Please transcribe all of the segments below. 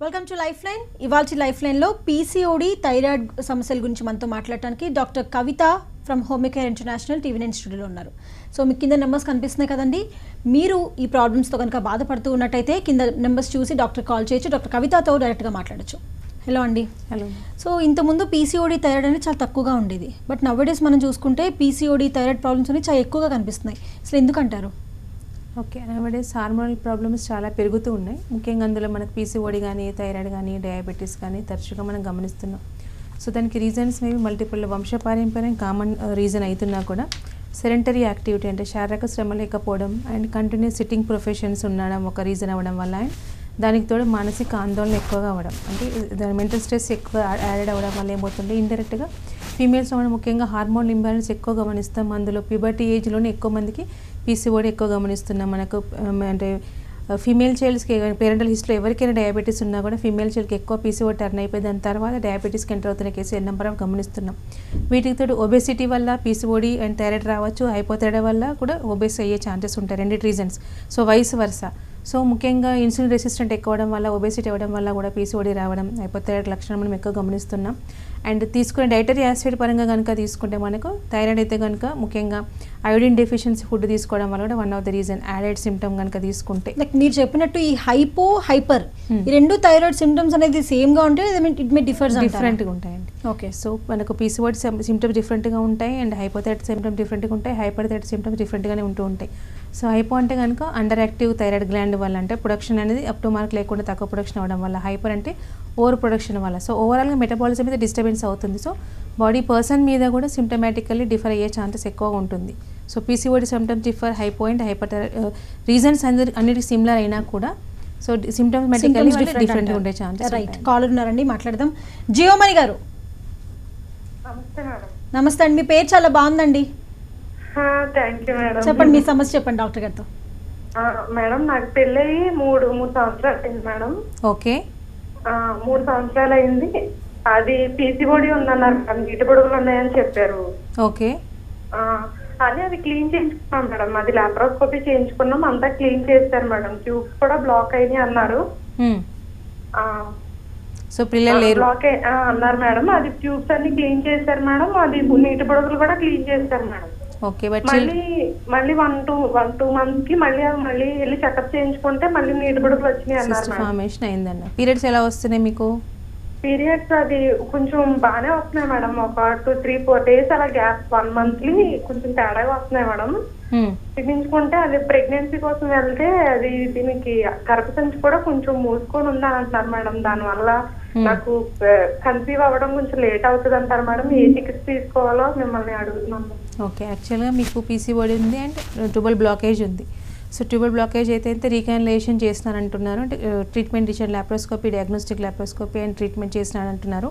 Welcome to life line. ఇవాల్టి life లైన్లో PCOD thyroid సమస్యల గురించి మనతో మాట్లాడటానికి doctor Kavitha from హోమికేర్ international TV9 స్టూడియోలో ఉన్నారు. సో మీకు కింద నెంబర్స్ కనిపిస్తున్నాయి కదండి. మీరు ఈ ప్రాబ్లమ్స్తో కనుక బాధపడుతూ ఉన్నట్టయితే కింద నెంబర్స్ చూసి డాక్టర్ కాల్ చేయొచ్చు. డాక్టర్ కవితతో డైరెక్ట్గా మాట్లాడచ్చు. హలో అండి. హలో. సో ఇంతకుముందు పీసీఓడి థైరాయిడ్ అనేది చాలా తక్కువగా ఉండేది. బట్ నవ్వేడేస్ మనం చూసుకుంటే పీసీఓడి థైరాయిడ్ ప్రాబ్లమ్స్ అనేవి చాలా ఎక్కువగా కనిపిస్తున్నాయి. అసలు ఎందుకంటారు? ఓకే, నవడేస్ హార్మోనల్ ప్రాబ్లమ్స్ చాలా పెరుగుతూ ఉన్నాయి. ముఖ్యంగా అందులో మనకు పీసీఓడి కానీ థైరాయిడ్ కానీ డయాబెటీస్ కానీ తరచుగా మనం గమనిస్తున్నాం. సో దానికి రీజన్స్ మేబీ మల్టిపుల్ వంశపారంపర్యం కామన్ రీజన్ అవుతున్నా కూడా సెడెంటరీ యాక్టివిటీ అంటే శారీరక శ్రమ లేకపోవడం అండ్ కంటిన్యూస్ సిట్టింగ్ ప్రొఫెషన్స్ ఉండడం ఒక రీజన్ అవ్వడం వల్ల అండ్ దానికి తోడు మానసిక ఆందోళన ఎక్కువగా అవ్వడం అంటే మెంటల్ స్ట్రెస్ ఎక్కువ యాడ్ అవ్వడం వల్ల ఏమవుతుంది ఇండైరెక్ట్గా ఫీమేల్స్లో మనం ముఖ్యంగా హార్మోన్ ఇంబ్యాలెన్స్ ఎక్కువ గమనిస్తాం. అందులో ప్యూబర్టీ ఏజ్లోనే ఎక్కువ మందికి పీసీఓడి ఎక్కువ గమనిస్తున్నాం. మనకు అంటే ఫీమేల్ చైల్డ్స్కి పేరెంటల్ హిస్టరీ ఎవరికైనా డయాబెటీస్ ఉన్నా కూడా ఫీమేల్ చైల్డ్కి ఎక్కువ పీసీఓడి టర్న్ అయిపోయి దాని తర్వాత డయాబెటీస్కి ఎంటర్ అవుతున్న కేసు నెంబర్ ఆఫ్ గమనిస్తున్నాం. వీటికి తోడు ఒబేసిటీ వల్ల పీసీఓడి అండ్ థైరాయిడ్ రావచ్చు. హైపోథైరాయిడ్ వల్ల కూడా ఒబేస్ అయ్యే ఛాన్సెస్ ఉంటాయి, రెండిటి reasons. So vice versa. So ముఖ్యంగా ఇన్సులిన్ రెసిస్టెంట్ ఎక్కువ అవడం వల్ల ఒబేసిటీ అవ్వడం వల్ల కూడా పీసీఓడి రావడం హైపోథైరాయిడ్ లక్షణం మనం ఎక్కువ గమనిస్తున్నాం. అండ్ తీసుకునే డైటరీ యాసిడ్ పరంగా కనుక తీసుకుంటే మనకు థైరాయిడ్ అయితే కనుక ముఖ్యంగా అయోడిన్ డెఫిషియన్సీ ఫుడ్ తీసుకోవడం వల్ల కూడా one of the reason added symptom కనుక తీసుకుంటే. లైక్ మీరు చెప్పినట్టు ఈ హైపో హైపర్ ఈ రెండు థైరాయిడ్ సిమ్టమ్స్ అనేది సేమ్గా ఉంటాయి, ఇట్ మే డిఫరెంట్గా ఉంటాయండి. ఓకే. సో మనకు పీసీఓడి సిమ్టమ్స్ డిఫరెంట్గా ఉంటాయి అండ్ హైపోథైరాయిడ్ సిమ్టమ్స్ డిఫరెంట్గా ఉంటాయి, హైపర్ సిమ్టమ్స్ డిఫరెంట్గానే ఉంటూ ఉంటాయి. సో హైపో అంటే కనుక అండర్ యాక్టివ్ థైరాయిడ్ గ్లాండ్ వల్ల అంటే ప్రొడక్షన్ అనేది అప్ టు మార్క్ లేకుండా తక్కువ ప్రొడక్షన్ అవ్వడం వల్ల, హైపర్ అంటే ఓవర్ ప్రొడక్షన్ వల్ల. సో ఓవరాల్గా మెటబాలిజం మీద డిస్టర్బెన్స్ అవుతుంది. సో బాడీ పర్సన్ మీద కూడా సిమ్టమాటికల్లీ డిఫర్ అయ్యే ఛాన్సెస్ ఎక్కువగా ఉంటుంది. So PCOD symptoms differ, hypo and hyper reasons అన్నిటికీ సిమిలర్ అయినా కూడా సో సిమ్టమాటికల్లీ డిఫరెంట్గా ఉండే ఛాన్సెస్. రైట్. కాలర్ ఉన్నారండి, మాట్లాడదాం. జియోమణి గారు. నమస్తే అండి, మీ పేరు చాలా బాగుందండి. Thank you madam. చెప్పండి, మీ సమస్య చెప్పండి డాక్టర్ గారితో. మేడం నాకు పెళ్ళయి మూడు సంవత్సరాలు అయింది మేడం. ఓకే. 3 సంవత్సరాలు అయింది. అది పీసీఓడి ఉందన్నారు, నీటి బుడగలు ఉన్నాయని చెప్పారు. ఓకే. అని అది క్లీన్ చేయించుకున్నాం మేడం. అది లాప్రోస్కోపీ చేయించుకున్నాం, అంతా క్లీన్ చేస్తారు మేడం. ట్యూబ్స్ కూడా బ్లాక్ అయినాయి అన్నారు. సో పిల్లలు లేరు బ్లాక్ అన్నారు మేడం. అది ట్యూబ్స్ అన్ని క్లీన్ చేశారు మేడం. అది నీటి బుడగలు కూడా క్లీన్ చేశారు మేడం. ఓకే. బట్ మళ్ళీ 1-2 మంత్స్ కి మళ్ళీ వెళ్ళి చెకప్ చేయించుకుంటే మళ్ళీ నీటి బుడగలు వచ్చినాయి అన్నారు. ఫార్మేషన్ అయిందన్న. పీరియడ్స్ ఎలా వస్తున్నాయి మీకు? పీరియడ్స్ అది కొంచెం బాగానే వస్తున్నాయి మేడం. ఒక 2-3-4 డేస్ అలా గ్యాప్, 1 మంత్లీ కొంచెం తేడాగా వస్తున్నాయి మేడం. చూపించుకుంటే అది ప్రెగ్నెన్సీ కోసం వెళ్తే అది దీనికి గర్భసంచి కూడా కొంచెం మూసుకొని ఉందని అంటున్నారు మేడం. దానివల్ల నాకు కన్సీవ్ అవ్వడం కొంచెం లేట్ అవుతుంది అంటారు మేడం. ఏ చికిత్స తీసుకోవాలో మిమ్మల్ని అడుగుతున్నాను. ఓకే. యాక్చువల్గా మీకు పీసీఓడి ఉంది అండ్ ట్యూబల్ బ్లాకేజ్ ఉంది. సో ట్యూబల్ బ్లాకేజ్ అయితే రీకాన్యులేషన్ చేస్తున్నారంటున్నారు. అంటే ట్రీట్మెంట్ ఇచ్చారు, laparoscopy, diagnostic laparoscopy and treatment చేస్తున్నారంటున్నారు.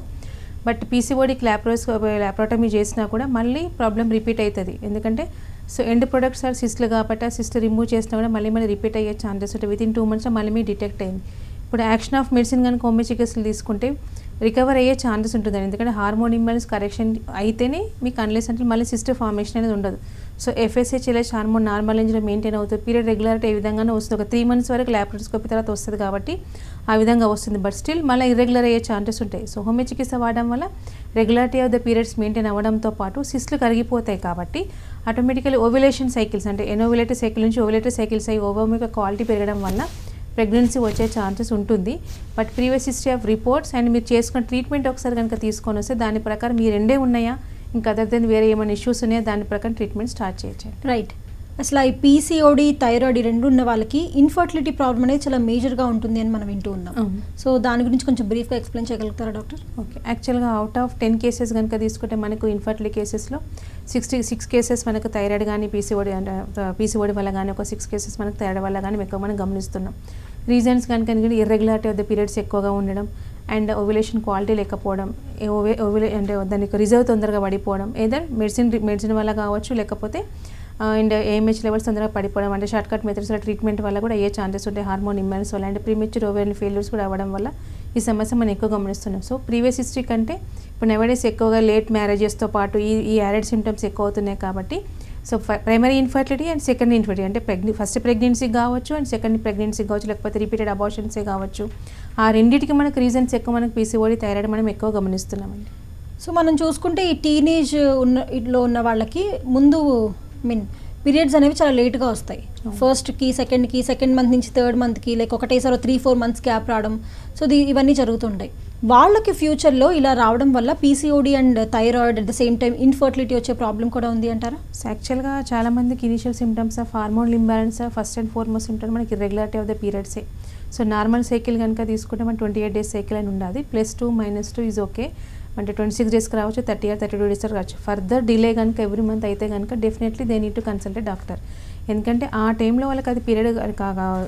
బట్ పీసీఓడికి లాప్రోటమీ చేసినా కూడా మళ్ళీ ప్రాబ్లం రిపీట్ అవుతుంది. ఎందుకంటే సో ఎండ్ ప్రొడక్ట్స్ ఆర్ సిస్ట్లు కాబట్టి ఆ సిస్ట్ రిమూవ్ చేసినా కూడా మళ్ళీ రిపీట్ అయ్యే ఛాన్సెస్ ఉంటాయి. వితిన్ 2 months మళ్ళీ మీ డిటెక్ట్ అయింది. ఇప్పుడు యాక్షన్ ఆఫ్ మెడిసిన్ కానీ హోమియో చికిత్సలు తీసుకుంటే రికవర్ అయ్యే ఛాన్సెస్ ఉంటుందండి. ఎందుకంటే హార్మోన్ ఇంబ్యాలెన్స్ కరెక్షన్ అయితేనే మీకు అన్లెస్ అంటే మళ్ళీ సిస్టర్ ఫార్మేషన్ అనేది ఉండదు. So FSH LH hormone normal రేంజ్లో మెయింటైన్ అవుతుంది. పీరియడ్ రెగ్యులారిటీ ఏ విధంగానే వస్తుంది. ఒక 3 months వరకు లాప్రోస్కోపీ తర్వాత వస్తుంది కాబట్టి ఆ విధంగా వస్తుంది. బట్ స్టిల్ మళ్ళీ ఇర్రెగ్యులర్ అయ్యే ఛాన్సెస్ ఉంటాయి. సో హోమియో చికిత్స వాడడం వల్ల regularity of the periods maintain అవ్వడంతో పాటు సిస్ట్లు కరిగిపోతాయి కాబట్టి ఆటోమేటికలీ ఓవ్యులేషన్ సైకిల్స్ అంటే ఎనోవ్యులేటరీ సైకిల్ నుంచి ఓవ్యులేటరీ సైకిల్స్ అయ్యి ఓవమ్ యొక్క క్వాలిటీ పెరగడం వల్ల ప్రెగ్నెన్సీ వచ్చే ఛాన్సెస్ ఉంటుంది. But previous history of reports and మీరు చేసుకున్న ట్రీట్మెంట్ ఒకసారి కనుక తీసుకొని వస్తే దాని ప్రకారం మీ రెండే ఉన్నాయా, ఇంకా అదర్ దెన్ వేరే ఏమైనా ఇష్యూస్ ఉన్నాయా, దాని ప్రకారం ట్రీట్మెంట్ స్టార్ట్ చేయొచ్చు. రైట్. అసలు ఈ పీసీఓడి థైరాయిడ్ ఈ రెండు ఉన్న వాళ్ళకి ఇన్ఫర్టిలిటీ ప్రాబ్లం అనేది చాలా మేజర్గా ఉంటుంది అని మనం వింటూ ఉన్నాం. సో దాని గురించి కొంచెం బ్రీఫ్గా ఎక్స్ప్లెయిన్ చేయగలుగుతారా డాక్టర్? ఓకే. యాక్చువల్గా అవుట్ ఆఫ్ 10 కేసెస్ కనుక తీసుకుంటే మనకు ఇన్ఫర్టిలిటీ కేసెస్లో 66 కేసెస్ మనకు థైరాయిడ్ కానీ పీసీఓడి వల్ల కానీ ఒక 6 కేసెస్ మనకు థైరాయిడ్ వల్ల కానీ ఎక్కువ మనం గమనిస్తున్నాం. రీజన్స్ కనుక ఇర్రెగ్యులారిటీ ఆఫ్ ద పీరియడ్స్ ఎక్కువగా ఉండడం అండ్ ఓవ్యులేషన్ క్వాలిటీ లేకపోవడం, అంటే దానికి రిజర్వ్ తొందరగా పడిపోవడం, ఏదర్ మెడిసిన్ వల్ల కావచ్చు, లేకపోతే అండ్ ఏఎంహెచ్ లెవెల్స్ తొందరగా పడిపోవడం, అంటే షార్ట్ కట్ మెథడ్స్లో ట్రీట్మెంట్ వల్ల కూడా ఏ ఛాన్సెస్ ఉంటాయి. హార్మోన్ ఇంబ్యాలెన్స్ వల్ల అండ్ ప్రీమెచ్యూర్ ఓవేరియన్ ఫెయిల్యూర్స్ కూడా అవ్వడం వల్ల ఈ సమస్య మనం ఎక్కువ గమనిస్తున్నాం. సో ప్రీవియస్ హిస్టరీ కంటే ఇప్పుడు నవడేస్ ఎక్కువగా లేట్ మ్యారేజెస్తో పాటు ఈ యాడెడ్ సిమ్టమ్స్ ఎక్కువ అవుతున్నాయి కాబట్టి so primary infertility and secondary infertility అంటే ఫస్ట్ ప్రెగ్నెన్సీ కావచ్చు అండ్ సెకండ్ ప్రెగ్నెన్సీ కావచ్చు, లేకపోతే రిపీటెడ్ అబార్షన్సే కావచ్చు, ఆ రెండింటికి మనకు రీజన్స్ ఎక్కువ మనకు పీసీఓడి థైరాయిడ్ మనం ఎక్కువ గమనిస్తున్నామండి. సో మనం చూసుకుంటే ఈ టీనేజ్ లో ఉన్న వాళ్ళకి ముందు పీరియడ్స్ అనేవి చాలా లేట్గా వస్తాయి. ఫస్ట్కి సెకండ్ మంత్ నుంచి థర్డ్ మంత్కి లైక్ ఒకటేసారి 3-4 months గ్యాప్ రావడం. సో ఇవన్నీ జరుగుతుంటాయి. వాళ్ళకి ఫ్యూచర్లో ఇలా రావడం వల్ల PCOD and thyroid at the same time infertility వచ్చే ప్రాబ్లం కూడా ఉంది అంటారా? యాక్చువల్గా చాలా మందికి initial symptoms of hormone imbalance first and foremost symptom మనకి ఇర్రెగ్యులారిటీ ఆఫ్ ద పీరియడ్సే. సో నార్మల్ సైకిల్ కనుక తీసుకుంటే మన 28 days సైకిల్ అని ఉండాలి. +2 -2 ఈజ్ ఓకే. అంటే 26 daysకి రావచ్చు, 30 or 32 days రావచ్చు. ఫర్దర్ డిలే కనుక ఎవ్రీ మంత్ అయితే కనుక definitely they need to consult doctor. ఎందుకంటే ఆ టైంలో వాళ్ళకి అది పీరియడ్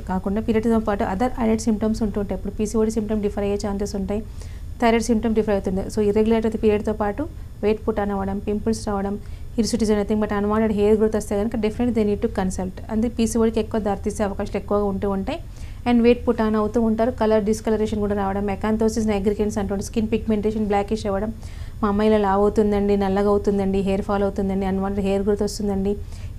కాకుండా పీరియడ్తో పాటు అదర్ అడెడ్ సిమ్టమ్స్ ఉంటుంటాయి. ఇప్పుడు పీసీఓడి సిమ్టమ్ డిఫర్ అయ్యే ఛాన్సెస్ ఉంటాయి, థైరాయిడ్ సిమ్టమ్ డిఫర్ అవుతుంది. సో ఇర్రెగ్యులర్ అయితే పీరియడ్తో పాటు వెయిట్ పుట్ ఆన్ అవ్వడం, పింపుల్స్ రావడం, hirsutism nothing but unwanted hair growth వస్తే కనుక definitely they need to consult. అందుకే పీసీఓడికి ఎక్కువ దారితీసే అవకాశాలు ఎక్కువగా ఉంటూ ఉంటాయి. అండ్ వెయిట్ పుట్ ఆన్ అవుతూ ఉంటారు, కలర్ డిస్కలరేషన్ కూడా రావడం, ఎకాంథోసిస్ నైగ్రికెన్స్ అంటుంటే స్కిన్ పిగ్మెంటేషన్ బ్లాకిష్ అవ్వడం, మా అమ్మాయిలో లావ్ అవుతుందండి, నల్లగా అవుతుందండి, హెయిర్ ఫాల్ అవుతుందండి, అన్వాంటెడ్ హెయిర్ గ్రోత్ వస్తుందండి,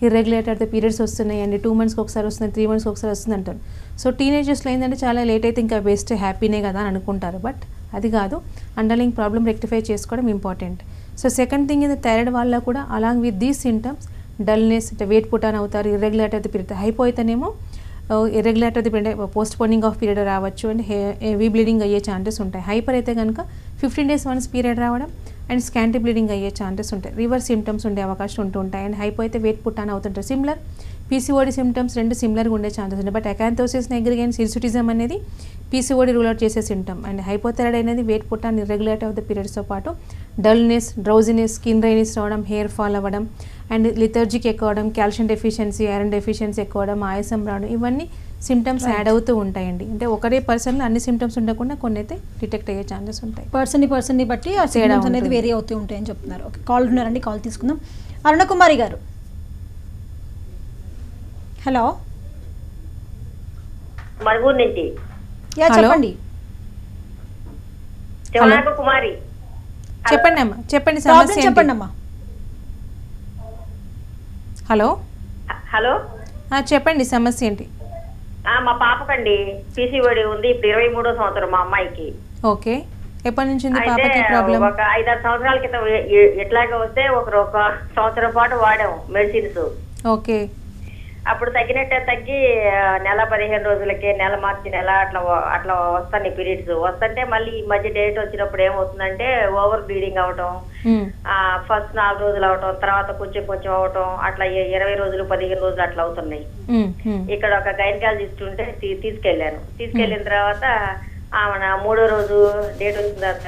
ఇర్రెగ్యులర్ అయితే పీరియడ్స్ వస్తున్నాయండి, 2 monthsకి ఒకసారి వస్తుంది, 3 monthsకి ఒకసారి వస్తుంది అంటారు. సో టీనేజర్స్లో ఏంటంటే చాలా లేట్ అయితే ఇంకా బెస్ట్ హ్యాపీనే కదా అని అనుకుంటారు. బట్ అది కాదు, అండర్లైంగ్ ప్రాబ్లమ్ రెక్టిఫై చేసుకోవడం ఇంపార్టెంట్. సో సెకండ్ థింగ్ ఇది థైరాయిడ్ వల్ల కూడా along with these symptoms dullness, wait put on అవుతారు, ఇర్రెగ్యులర్ అయితే పీరియడ్ హైపో అయితేనేమో ఇర్రెగ్యులర్ అయితే పోస్ట్ పోనింగ్ ఆఫ్ పీరియడ్ రావచ్చు అండ్ హెవీ బ్లీడింగ్ అయ్యే ఛాన్సెస్ ఉంటాయి. హైపర్ అయితే కనుక 15 days once పీరియడ్ రావడం అండ్ స్కాంటీ బ్లీడింగ్ అయ్యే ఛాన్సెస్ ఉంటాయి, రివర్స్ సిమ్టమ్స్ ఉండే అవకాశం ఉంటూ ఉంటాయి. అండ్ హైపో అయితే వెయిట్ పుట్ ఆన్ అవుతుంటారు. సిమిలర్ పీసీఓడి సిమ్టమ్స్ రెండు సిమిలర్గా ఉండే ఛాన్సెస్ ఉంటాయి. బట్ అకాంథోసిస్ నైగ్రికెన్స్ హిర్సుటిజం అనేది పీసీఓడి రూల్ అవుట్ చేసే సిమ్టమ్. అండ్ హైపోథైరాయిడ్ అనేది weight put on irregularity of the పీరియడ్స్తో పాటు డల్నెస్, డ్రౌజినెస్, స్కిన్ డ్రైనెస్ రావడం, హెయిర్ ఫాల్ అవ్వడం అండ్ లిథర్జిక్ ఎక్కువ అవడం, కాల్షియం డెఫిషియన్సీ, ఐరన్ డెఫిషియన్సీ ఎక్కువ అవడం, ఆయాసం రావడం, ఇవన్నీ సిమ్టమ్స్ యాడ్ అవుతూ ఉంటాయండి. అంటే ఒకటే పర్సన్లో అన్ని సిమ్టమ్స్ ఉండకుండా కొన్ని అయితే డిటెక్ట్ అయ్యే ఛాన్సెస్ ఉంటాయి. పర్సన్ని బట్టి ఆ సిమ్టమ్స్ అనేది వేరీ అవుతూ ఉంటాయని చెప్తున్నారు. ఓకే, కాల్ ఉన్నారండి, కాల్ తీసుకుందాం. అరుణ కుమారి గారు, హలో. మరుగురు నుంచి చెప్పండి. కుమారి చెప్పండి అమ్మా, చెప్పండి ప్రాబ్లం సమస్య చెప్పండి అమ్మా. హలో హలో చెప్పండి సమస్య ఏంటి? మా పాపకండి పీసీఓడి ఉంది. ఇప్పుడు 23వ సంవత్సరం మా అమ్మాయికి. ఓకే, ఎప్పటి నుంచి ఉంది అయితే పాపకి ప్రాబ్లం? ఒక 5-6 సంవత్సరాల క్రితం ఎట్లాగా వస్తే ఒక సంవత్సరం పాటు వాడాం మెడిసిన్స్. ఓకే, అప్పుడు తగ్గినట్టే తగ్గి నెల 15 రోజులకే, నెల మార్చి నెల అట్లా వస్తాయి పీరియడ్స్. వస్తుంటే మళ్ళీ ఈ మధ్య డేట్ వచ్చినప్పుడు ఏమవుతుందంటే ఓవర్ బ్లీడింగ్ అవటం, ఫస్ట్ 4 రోజులు అవటం, తర్వాత కొంచెం కొంచెం అవటం, అట్లా 20 రోజులు 15 రోజులు అట్లా అవుతున్నాయి. ఇక్కడ ఒక గైనకాలజిస్ట్ ఉంటే తీసుకెళ్ళిన తర్వాత ఆమె 3వ రోజు డేట్ వచ్చిన తర్వాత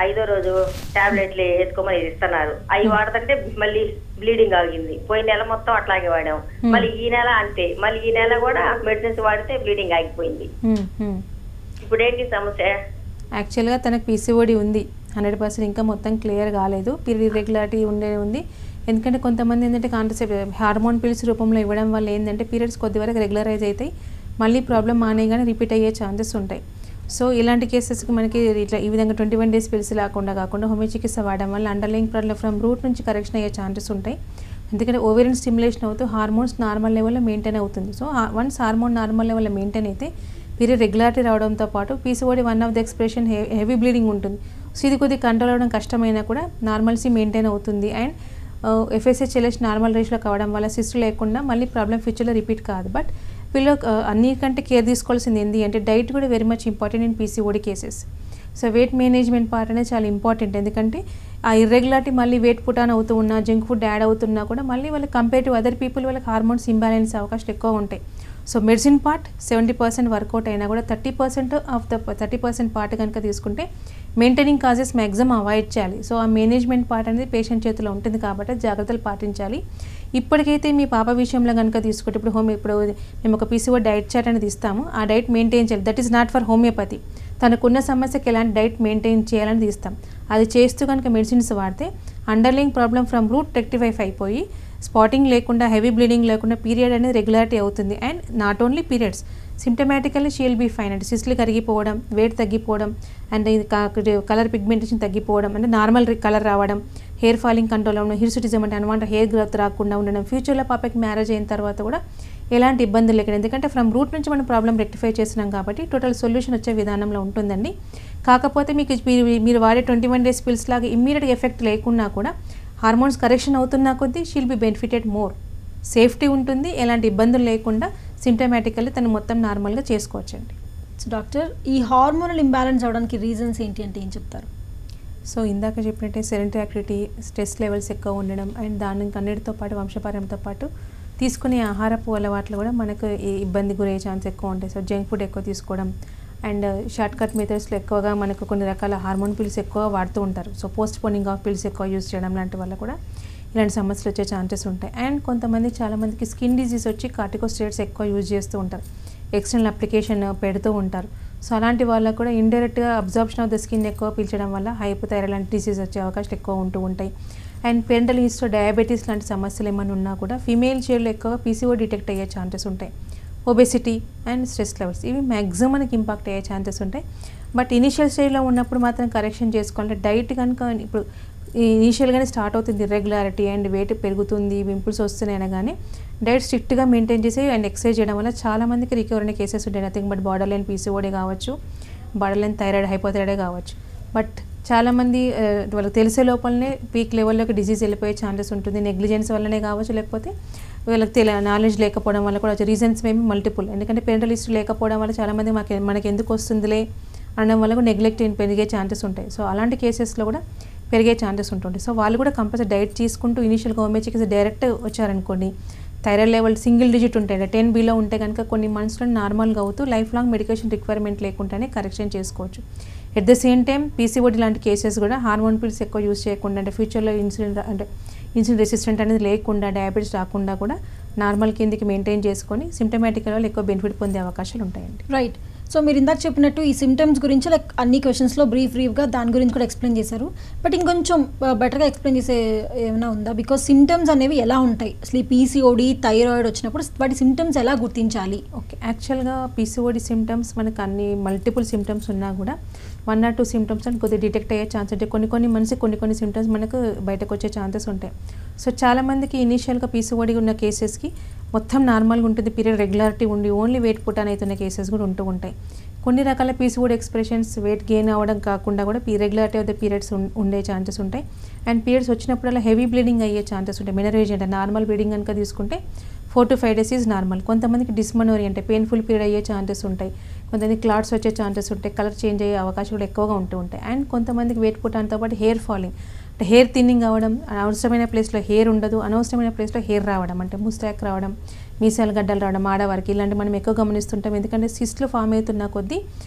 5వ రోజు టాబ్లెట్లు వేసుకోమని ఇస్తున్నారు. అవి వాడుతుంటే మళ్ళీ బ్లీడింగ్ ఆగింది. పోయిన నెల మొత్తం అట్లాగే వాడాం, మళ్ళీ ఈ నెల అంతే, మళ్ళీ ఈ నెల కూడా మెడిసిన్స్ వాడితే బ్లీడింగ్ ఆగిపోయింది. ఇప్పుడు ఏంటి సమస్య? యాక్చువల్గా తనకు పీసీఓడి ఉంది 100%, ఇంకా మొత్తం క్లియర్ కాలేదు, పీరియడ్ ఇర్రెగ్యులారిటీ ఉంది. ఎందుకంటే కొంతమంది ఏంటంటే కాంట్రసెప్టివ్ హార్మోన్ పిల్స్ రూపంలో ఇవ్వడం వల్ల ఏంటంటే పీరియడ్స్ కొద్ది వరకు రెగ్యులరైజ్ అవుతాయి, మళ్ళీ ప్రాబ్లం మానేగానే రిపీట్ అయ్యే ఛాన్సెస్ ఉంటాయి. సో ఇలాంటి కేసెస్కి మనకి ఇట్లా ఈ విధంగా 21 days పిల్స్ కాకుండా హోమియో చికిత్స వాడడం వల్ల అండర్లైంగ్ ప్రాబ్లం ఫ్రమ్ రూట్ నుంచి కరెక్షన్ అయ్యే ఛాన్సెస్ ఉంటాయి. ఎందుకంటే ఓవేరియన్ స్టిమ్యులేషన్ అవుతూ హార్మోన్స్ నార్మల్ లెవెల్లో మెయింటైన్ అవుతుంది. సో వన్స్ హార్మోన్ నార్మల్ లెవెల్లో మెయింటైన్ అయితే పీరియడ్ రెగ్యులారిటీ రావడంతో పాటు PCOD one of the expression heavy bleeding ఉంటుంది. సో ఇది కొద్దిగా కంట్రోల్ అవ్వడం కష్టమైనా కూడా నార్మల్సీ మెయింటైన్ అవుతుంది. అండ్ ఎఫ్ఎస్హెచ్ ఎల్హెచ్ నార్మల్ రేషియోలో కావడం వల్ల సిస్ట్ లేకుండా మళ్ళీ ప్రాబ్లం ఫ్యూచర్లో రిపీట్ కాదు. బట్ వీళ్ళు అన్నికంటే కేర్ తీసుకోవాల్సింది ఏంటి అంటే డైట్ కూడా very much important in PCOD cases. So weight management part అనేది చాలా ఇంపార్టెంట్. ఎందుకంటే ఆ ఇర్రెగ్యులారిటీ మళ్ళీ వెయిట్ పుట్ ఆన్ అవుతూ ఉన్నా, జంక్ ఫుడ్ యాడ్ అవుతున్నా కూడా మళ్ళీ వాళ్ళకి కంపేర్ టు అదర్ పీపుల్ వాళ్ళకి హార్మోన్స్ ఇంబ్యాలెన్స్ అవకాశాలు ఎక్కువ ఉంటాయి. సో మెడిసిన్ పార్ట్ 70% వర్కౌట్ అయినా కూడా 30% పార్ట్ కనుక తీసుకుంటే మెయింటైనింగ్ కాజెస్ మ్యాక్సిమం అవాయిడ్ చేయాలి. సో ఆ మేనేజ్మెంట్ పార్ట్ అనేది పేషెంట్ చేతిలో ఉంటుంది కాబట్టి జాగ్రత్తలు పాటించాలి. ఇప్పటికైతే మీ పాప విషయంలో కనుక తీసుకుంటే ఇప్పుడు మేము ఒక పీసీఓడి డైట్ చార్ట్ అనేది ఇస్తాము, ఆ డైట్ మెయింటైన్ చేయాలి. That is not for homeopathy. తనకున్న సమస్యకి ఎలాంటి డైట్ మెయింటైన్ చేయాలని తీస్తాం. అది చేస్తూ కనుక మెడిసిన్స్ వాడితే underlying problem from root rectify అయిపోయి స్పాటింగ్ లేకుండా, హెవీ బ్లీడింగ్ లేకుండా పీరియడ్ అనేది రెగ్యులారిటీ అవుతుంది. And not only periods, symptomatically she'll be fine. అంటే సిస్ట్లు కరిగిపోవడం, వెయిట్ తగ్గిపోవడం అండ్ కలర్ పిగ్మెంటేషన్ తగ్గిపోవడం, అంటే నార్మల్ కలర్ రావడం, హెయిర్ ఫాలింగ్ కంట్రోల్ అవ్వడం, హిర్సుటిజం అంటే అన్వాంటెడ్ హెయిర్ గ్రోత్ రాకుండా ఉండడం, ఫ్యూచర్లో పాపకి మ్యారేజ్ అయిన తర్వాత కూడా ఎలాంటి ఇబ్బందులు లేకుండా, ఎందుకంటే ఫ్రమ్ రూట్ నుంచి మనం ప్రాబ్లం రెక్టిఫై చేస్తున్నాం కాబట్టి టోటల్ సొల్యూషన్ వచ్చే విధానంలో ఉంటుందండి. కాకపోతే మీకు మీరు వాడే 21 days పిల్స్ లాగా ఇమ్మీడియట్గా ఎఫెక్ట్ లేకున్నా కూడా హార్మోన్స్ కరెక్షన్ అవుతున్నా కొద్దీ she'll be benefited more. Safety ఉంటుంది, ఎలాంటి ఇబ్బందులు లేకుండా సిమ్టమాటికల్లీ తను మొత్తం నార్మల్గా చేసుకోవచ్చండి. సో డాక్టర్, ఈ హార్మోనల్ ఇంబ్యాలెన్స్ అవడానికి రీజన్స్ ఏంటి అంటే ఏం చెప్తారు? సో ఇందాక చెప్పినట్టే సెడెంటరీ యాక్టివిటీ, స్ట్రెస్ లెవెల్స్ ఎక్కువ ఉండడం అండ్ దానికి అన్నిటితో పాటు వంశపారంతో పాటు తీసుకునే ఆహారపు అలవాట్లు కూడా మనకు ఇబ్బంది గురయ్యే ఛాన్స్ ఎక్కువ ఉంటాయి. సో జంక్ ఫుడ్ ఎక్కువ తీసుకోవడం అండ్ షార్ట్ కట్ మెథడ్స్లో ఎక్కువగా మనకు కొన్ని రకాల హార్మోన్ పిల్స్ ఎక్కువ వాడుతూ ఉంటారు. సో పోస్ట్ పోనింగ్ ఆఫ్ పిల్స్ ఎక్కువ యూజ్ చేయడం లాంటి వల్ల కూడా ఇలాంటి సమస్యలు వచ్చే ఛాన్సెస్ ఉంటాయి. అండ్ కొంతమంది చాలామందికి స్కిన్ డిజీజ్ వచ్చి కార్టికోస్టెరాయిడ్స్ ఎక్కువ యూజ్ చేస్తూ ఉంటారు, ఎక్స్టర్నల్ అప్లికేషన్ పెడుతూ ఉంటారు. సో అలాంటి వాళ్ళకు కూడా ఇండైరెక్ట్గా అబ్జార్ప్షన్ ఆఫ్ ద స్కిన్ ఎక్కువ పీల్చడం వల్ల హైపోథైరాయిడ్ లాంటి డిసీజ్ వచ్చే అవకాశాలు ఎక్కువ ఉంటూ ఉంటాయి. అండ్ పెరెంటల్ హిస్టరీ, డయాబెటీస్ లాంటి సమస్యలు ఏమైనా ఉన్నా కూడా ఫీమేల్ చైల్డ్లో ఎక్కువ పీసీఓ డిటెక్ట్ అయ్యే ఛాన్సెస్ ఉంటాయి. ఒబెసిటీ అండ్ స్ట్రెస్ లెవెల్స్ ఇవి మ్యాక్సిమం మనకి ఇంపాక్ట్ అయ్యే ఛాన్సెస్ ఉంటాయి. బట్ ఇనిషియల్ స్టేజ్లో ఉన్నప్పుడు మాత్రం కరెక్షన్ చేసుకోవాలంటే డైట్ కనుక ఇప్పుడు ఇనిషియల్గానే స్టార్ట్ అవుతుంది ఇర్రెగ్యులారిటీ అండ్ వెయిట్ పెరుగుతుంది, పింపుల్స్ వస్తున్నాయి అనగానే డైట్ స్ట్రిక్ట్గా మెయింటైన్ చేసి అండ్ ఎక్సర్సైజ్ చేయడం వల్ల చాలామందికి రికవర్ అయిన కేసెస్ ఉంటాయి. Nothing but border line PCOD కావచ్చు, బార్డర్ లైన్ థైరాయిడ్, హైపోథైరాయిడే కావచ్చు. బట్ చాలామంది వాళ్ళకి తెలిసే లోపలనే పీక్ లెవెల్లోకి డిసీజ్ వెళ్ళిపోయే ఛాన్సెస్ ఉంటుంది. నెగ్లిజెన్స్ వల్లనే కావచ్చు, లేకపోతే వీళ్ళకి నాలెడ్జ్ లేకపోవడం వల్ల కూడా రీజన్స్ మేబీ మల్టిపుల్. ఎందుకంటే పేరెంటల్ హిస్టరీ లేకపోవడం వల్ల చాలామంది మనకి ఎందుకు వస్తుందిలే అనడం వల్ల కూడా నెగ్లెక్ట్ పెరిగే ఛాన్సెస్ ఉంటాయి. సో అలాంటి కేసెస్లో కూడా పెరిగే ఛాన్సెస్ ఉంటుంది. సో వాళ్ళు కూడా కంపల్సరీ డైట్ తీసుకుంటూ ఇనిషియల్గా హోమియోపతికి డైరెక్ట్ వచ్చారనుకోండి, థైరాయిడ్ లెవెల్ సింగిల్ డిజిట్ ఉంటాయి, 10B ఉంటే కనుక కొన్ని మంత్స్లో నార్మల్గా అవుతూ లైఫ్ లాంగ్ మెడికేషన్ రిక్వైర్మెంట్ లేకుండానే కరెక్షన్ చేసుకోవచ్చు. At the same time PCOD లాంటి కేసెస్ కూడా హార్మోన్ పిల్స్ ఎక్కువ యూజ్ చేయకుండా, అంటే ఫ్యూచర్లో ఇన్సులిన్ రెసిస్టెంట్ అనేది లేకుండా, డయాబెటీస్ రాకుండా కూడా నార్మల్ కిందికి మెయింటైన్ చేసుకొని సిమ్టమాటిక్ వాళ్ళు ఎక్కువ బెనిఫిట్ పొందే అవకాశాలు ఉంటాయండి. రైట్. సో మీరు ఇందాక చెప్పినట్టు ఈ సిమ్టమ్స్ గురించి లైక్ అన్ని క్వశ్చన్స్లో బ్రీఫ్గా దాని గురించి కూడా ఎక్స్ప్లెయిన్ చేశారు. బట్ ఇంకొంచెం బెటర్గా ఎక్స్ప్లెయిన్ చేసే ఏమైనా ఉందా? బికాజ్ సిమ్టమ్స్ అనేవి ఎలా ఉంటాయి అసలు ఈ పీసీఓడి, థైరాయిడ్ వచ్చినప్పుడు వాటి సిమ్టమ్స్ ఎలా గుర్తించాలి? ఓకే, యాక్చువల్గా పీసీఓడి సిమ్టమ్స్ మనకు అన్ని మల్టిపుల్ సిమ్టమ్స్ ఉన్నా కూడా 1 or 2 సిమ్టమ్స్ అని కొద్దిగా డిటెక్ట్ అయ్యే ఛాన్స్ ఉంటాయి. కొన్ని మనిషి కొన్ని సిమ్టమ్స్ మనకు బయటకు వచ్చే ఛాన్సెస్ ఉంటాయి. సో చాలామందికి ఇనీషియల్గా పీసీఓడి ఉన్న కేసెస్కి మొత్తం నార్మల్గా ఉంటుంది, పీరియడ్ రెగ్యులారిటీ ఉండి ఓన్లీ వెయిట్ పుట్ అని అవుతున్న కేసెస్ కూడా ఉంటూ ఉంటాయి. కొన్ని రకాల పీసీఓడి ఎక్స్ప్రెషన్స్ వెయిట్ గెయిన్ అవ్వడం కాకుండా కూడా రెగ్యులారిటీ ఆఫ్ ద పీరియడ్స్ ఉండే ఛాన్సెస్ ఉంటాయి. అండ్ పీరియడ్స్ వచ్చినప్పుడల్లా హెవీ బ్లీడింగ్ అయ్యే ఛాన్సెస్ ఉంటాయి. మెనోరేజ్ అంటే నార్మల్ బ్లీడింగ్ కనుక తీసుకుంటే 4 to 5 days ఈజ్ నార్మల్. కొంతమందికి డిస్మెనోరియా అంటే పెయిన్ఫుల్ పీరియడ్ అయ్యే ఛాన్సెస్ ఉంటాయి. కొంతమంది క్లాట్స్ వచ్చే ఛాన్సెస్ ఉంటాయి, కలర్ చేంజ్ అయ్యే అవకాశాలు ఎక్కువగా ఉంటూ ఉంటాయి. అండ్ కొంతమందికి వెయిట్ పుట్టడంతో పాటు హెయిర్ ఫాలింగ్ అంటే హెయిర్ థిన్నింగ్ అవ్వడం, అవసరమైన ప్లేస్లో హెయిర్ ఉండదు, అనవసరమైన ప్లేస్లో హెయిర్ రావడం అంటే ముస్టాక్ రావడం, మీసాలు గడ్డలు రావడం ఆడవారికి ఇలాంటి మనం ఎక్కువ గమనిస్తుంటాం. ఎందుకంటే సిస్ట్లు ఫామ్ అవుతున్న కొద్దీ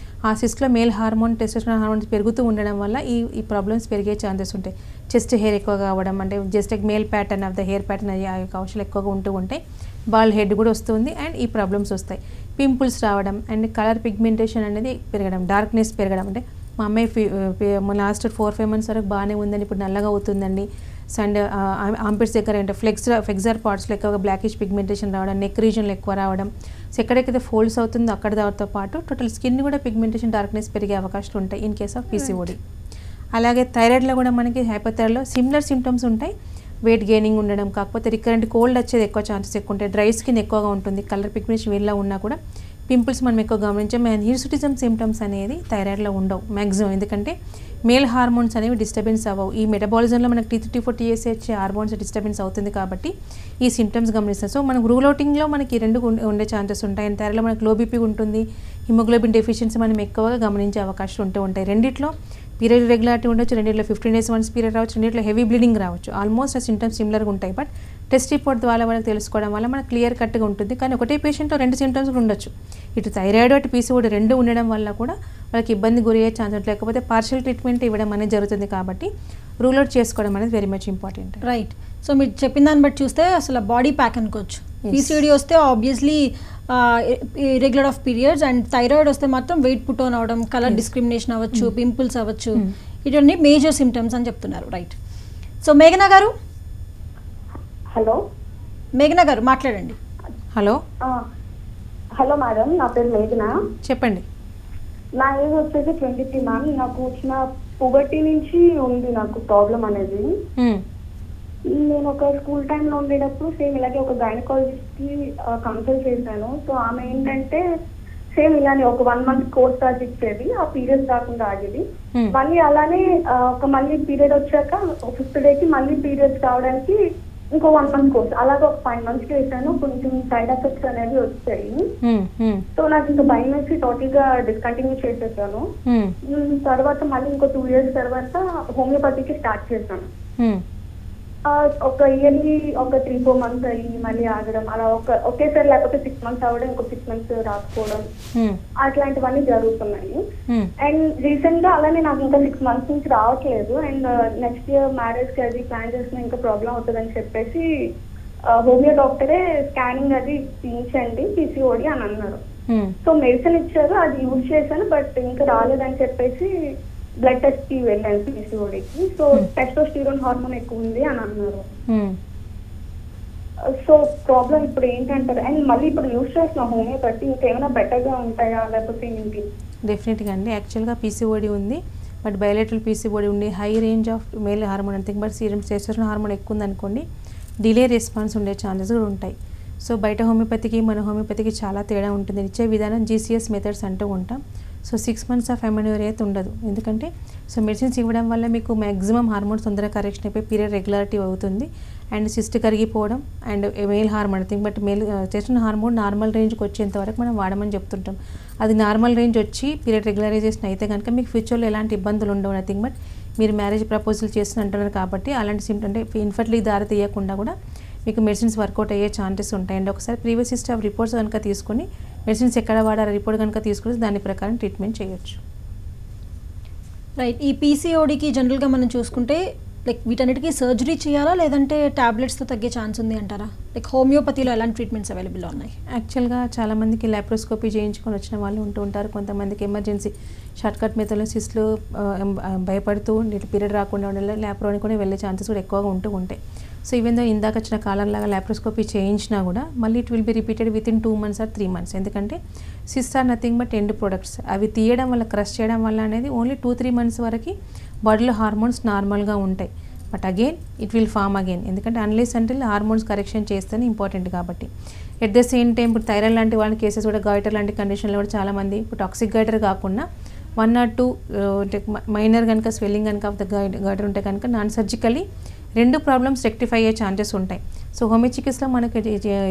ఆ సిస్ట్లో మేల్ హార్మోన్, టెస్టోస్టెరాన్ హార్మోన్స్ పెరుగుతూ ఉండడం వల్ల ఈ ప్రాబ్లమ్స్ పెరిగే ఛాన్సెస్ ఉంటాయి. చెస్ట్ హెయిర్ ఎక్కువగా అవ్వడం అంటే just like male pattern of the hair pattern అయ్యే అవకాశాలు ఎక్కువగా ఉంటూ ఉంటాయి. బాల్ హెడ్ కూడా వస్తుంది అండ్ ఈ ప్రాబ్లమ్స్ వస్తాయి. పింపుల్స్ రావడం అండ్ కలర్ పిగ్మెంటేషన్ అనేది పెరగడం, డార్క్నెస్ పెరగడం. అంటే మా అమ్మాయి లాస్ట్ 4-5 months వరకు బాగానే ఉందని ఇప్పుడు నల్లగా అవుతుందండి. అండ్ ఆంపిట్స్ దగ్గర అంటే ఫ్లెక్సర్ పార్ట్స్లో ఎక్కువగా బ్లాకిష్ పిగ్మెంటేషన్ రావడం, నెక్ రీజన్లో ఎక్కువ రావడం. సో ఎక్కడెక్కడైతే ఫోల్డ్స్ అవుతుందో అక్కడ దానితో పాటు టోటల్ స్కిన్ కూడా పిగ్మెంటేషన్, డార్క్నెస్ పెరిగే అవకాశాలు ఉంటాయి ఇన్ కేస్ ఆఫ్ పీసీఓడి. అలాగే థైరాయిడ్లో కూడా మనకి హైపోథైరాయిడ్లో సిమిలర్ సిమ్టమ్స్ ఉంటాయి. వెయిట్ గెయినింగ్ ఉండడం, కాకపోతే రికరెంట్ కోల్డ్ వచ్చేది ఎక్కువ ఛాన్సెస్ ఎక్కువ ఉంటాయి. డ్రై స్కిన్ ఎక్కువగా ఉంటుంది, కలర్ పిగ్మెంటేషన్ వీళ్ళ ఉన్నా కూడా పింపుల్స్ మనం ఎక్కువ గమనించాం. అండ్ హిర్సుటిజం సిమ్టమ్స్ అనేది థైరాయిడ్లో ఉండవు మ్యాక్సిమం, ఎందుకంటే మేల్ హార్మోన్స్ అనేవి డిస్టర్బెన్స్ అవ్వవు. ఈ మెటబాలిజంలో మనకి T3, T4, TSH hormones disturbance అవుతుంది కాబట్టి ఈ సిమ్టమ్స్ గమనిస్తాం. సో మనకు రూల్ అవుటింగ్లో మనకి 2 ఉండే ఛాన్సెస్ ఉంటాయి. అండ్ థైరాయిడ్లో మనకు లో బీపీ ఉంటుంది, హిమోగ్లోబిన్ డెఫిషియన్సీ మనం ఎక్కువగా గమనించే అవకాశాలు ఉంటూ ఉంటాయి. రెండిట్లో పీరియడ్ రెగ్యులారిటీ ఉండొచ్చు, రెండిట్లో 15 days once పీరియడ్ రావచ్చు, రెండిట్లో హెవీ బ్లీడింగ్ రావచ్చు. ఆల్మోస్ట్ ఆ సిమ్టమ్స్ సిమిలర్గా ఉంటాయి. బట్ టెస్ట్ రిపోర్ట్ ద్వారా మనకు తెలుసుకోవడం వల్ల మనకు క్లియర్ కట్గా ఉంటుంది. కానీ ఒకటే పేషెంట్లో 2 సిమ్టమ్స్ కూడా ఉండొచ్చు. ఇటు థైరాయిడ్, అటు పీసీఓడి 2 ఉండడం వల్ల కూడా వాళ్ళకి ఇబ్బంది గురయ్యే ఛాన్స్ ఉంటుంది. లేకపోతే పార్షియల్ ట్రీట్మెంట్ ఇవ్వడం అనేది జరుగుతుంది. కాబట్టి రూల్ అవుట్ చేసుకోవడం అనేది very much important. Right. So మీరు చెప్పిన దాన్ని బట్టి చూస్తే అసలు బాడీ ప్యాక్ అనుకోవచ్చు. పీసీఓడి వస్తే obviously irregular of periods, and thyroid వస్తే మాత్రం వెయిట్ పుట్ ఆన్ అవడం, కలర్ డిస్క్రిమినేషన్ అవ్వచ్చు, పింపుల్స్ అవ్వచ్చు, ఇటువంటి మేజర్ సిమ్టమ్స్ అని చెప్తున్నారు. రైట్. సో మేఘనా గారు, హలో మేఘనా గారు మాట్లాడండి. హలో హలో మేడం, నా పేరు మేఘనా. చెప్పండి. నా ఏజ్ వచ్చేసి 23 మ్యామ్. నాకు వచ్చిన పుబర్టీ నుంచి ఉంది నాకు ప్రాబ్లం అనేది. నేను ఒక స్కూల్ టైంలో ఉండేటప్పుడు సేమ్ ఇలాగే ఒక గైనకాలజిస్ట్ కి కన్సల్ట్ చేశాను. సో ఆమె ఏంటంటే సేమ్ ఇలానే ఒక 1 month కోర్స్ రాసి ఇచ్చేది, ఆ పీరియడ్స్ రాకుండా ఆగేది. మళ్ళీ అలానే ఒక మళ్ళీ పీరియడ్ వచ్చాక 5th day కి మళ్ళీ పీరియడ్స్ రావడానికి ఇంకో 1 month కోర్స్, అలాగే ఒక 5 months చేశాను. కొంచెం సైడ్ ఎఫెక్ట్స్ అనేవి వచ్చాయి. సో నాకు ఇంకా భయం వేసి టోటల్ గా డిస్కంటిన్యూ చేసేసాను. తర్వాత మళ్ళీ ఇంకో 2 years తర్వాత హోమియోపతికి స్టార్ట్ చేశాను. ఒక ఇయర్లీ ఒక 3-4 months అయ్యి మళ్ళీ ఆగడం, అలా ఒకేసారి లేకపోతే 6 months అవడం, ఇంకో 6 months రాకపోవడం, అట్లాంటివన్నీ జరుగుతున్నాయి. అండ్ రీసెంట్ గా అలానే నాకు ఇంకా 6 months నుంచి రావట్లేదు. అండ్ నెక్స్ట్ ఇయర్ మ్యారేజ్ కి అది ప్లాన్ చేసిన ఇంకా ప్రాబ్లం అవుతుందని చెప్పేసి హోమియో డాక్టరే స్కానింగ్ అది తీయించండి పీసీఓడి అని అన్నారు. సో మెడిసిన్ ఇచ్చారు, అది యూజ్ చేశాను. బట్ ఇంకా రాలేదని చెప్పేసి బ్లడ్ టెస్ట్ కి వెళ్ళాను పీసీఓడికి. సో టెస్టోస్టిరాన్ హార్మోన్ ఎక్కువ ఉంది అని అన్నారు. సో ప్రాబ్లం ఇప్పుడు ఏంటంటారు? అండ్ మళ్ళీ ఇప్పుడు యూజ్ చేసిన హోమియోపతి ఇంకేమైనా బెటర్ గా ఉంటాయా లేకపోతే ఏంటి? డెఫినెట్గా అండి. యాక్చువల్గా పీసీఓడి ఉంది, బట్ బయోలేటరల్ పీసీఓడి ఉండి high range of male hormone అంతే, బట్ సీరం టెస్టోస్టెరాన్ హార్మోన్ ఎక్కువ ఉందనుకోండి డిలే రెస్పాన్స్ ఉండే ఛాన్సెస్ కూడా ఉంటాయి. సో బయట హోమియోపతికి మన హోమియోపతికి చాలా తేడా ఉంటుంది. ఇచ్చే విధానం జీసీఎస్ మెథడ్స్ అంటూ ఉంటాం. సో 6 months ఆఫ్ ఎమనోరియా అయితే ఉండదు, ఎందుకంటే సో మెడిసిన్స్ ఇవ్వడం వల్ల మీకు మ్యాక్సిమం హార్మోన్స్ తొందరగా కరెక్షన్ అయిపోయి పీరియడ్ రెగ్యులారిటీ అవుతుంది. అండ్ సిస్ట్ కరిగిపోవడం and male hormone thing, but male testosterone hormone normal రేంజ్కి వచ్చేంత వరకు మనం వాడమని చెప్తుంటాం. అది నార్మల్ రేంజ్ వచ్చి పీరియడ్ రెగ్యులరైజేషన్ అయితే కనుక మీకు ఫ్యూచర్లో ఎలాంటి ఇబ్బందులు ఉండవు నథింగ్. బట్ మీరు మ్యారేజ్ ప్రపోజల్ చేస్తూ అంటున్నారు కాబట్టి అలాంటి సిమ్టమ్ అంటే ఇన్ఫర్టిలిటీ దారి తీయకుండా కూడా మీకు మెడిసిన్స్ వర్కౌట్ అయ్యే ఛాన్సెస్ ఉంటాయి. అండ్ ఒకసారి ప్రీవియస్ హిస్టరీ ఆఫ్ రిపోర్ట్స్ కనుక తీసుకొని మెడిసిన్స్ ఎక్కడ వాడారో రిపోర్ట్ కనుక తీసుకుని దాని ప్రకారం ట్రీట్మెంట్ చేయొచ్చు. రైట్. ఈ పీసీఓడికి జనరల్గా మనం చూసుకుంటే లైక్ వీటన్నిటికీ సర్జరీ చేయాలా లేదంటే టాబ్లెట్స్తో తగ్గే ఛాన్స్ ఉంది అంటారా? లైక్ హోమియోపతిలో ఎలాంటి ట్రీట్మెంట్స్ అవైలబుల్ ఉన్నాయి? యాక్చువల్గా చాలామందికి లాప్రోస్కోపీ చేయించుకొని వచ్చిన వాళ్ళు ఉంటూ ఉంటారు. కొంతమందికి ఎమర్జెన్సీ షార్ట్కట్ మెథడ్లో సిస్ట్లో భయపడుతూ పీరియడ్ రాకుండా ఉండాలి లాప్రోని కూడా వెళ్ళే ఛాన్సెస్ కూడా ఎక్కువగా ఉంటూ ఉంటాయి. సో ఈవెన్ దో ఇందాక వచ్చిన కాలంలాగా లాప్రోస్కోపీ చేయించినా కూడా మళ్ళీ it will be repeated within 2 months or 3 months. ఎందుకంటే cyst are nothing but end products, అవి తీయడం వల్ల క్రష్ చేయడం వల్ల అనేది ఓన్లీ 2-3 months వరకు బాడీలో హార్మోన్స్ నార్మల్గా ఉంటాయి. But again it will form again, ఎందుకంటే అన్లెస్ అంటే హార్మోన్స్ కరెక్షన్ చేస్తేనే ఇంపార్టెంట్ కాబట్టి. ఎట్ ద సేమ్ టైం ఇప్పుడు థైరాయిడ్ లాంటి వాళ్ళ కేసెస్ కూడా గైటర్ లాంటి కండిషన్లో కూడా చాలామంది ఇప్పుడు టాక్సిక్ గైటర్ కాకుండా 1 or 2 అంటే మైనర్ కనుక స్వెల్లింగ్ కనుక ఆఫ్ ద గైటర్ ఉంటే కనుక నాన్ సర్జికలీ 2 ప్రాబ్లమ్స్ రెక్టిఫై అయ్యే ఛాన్సెస్ ఉంటాయి. సో హోమియో చికిత్సలో మనకి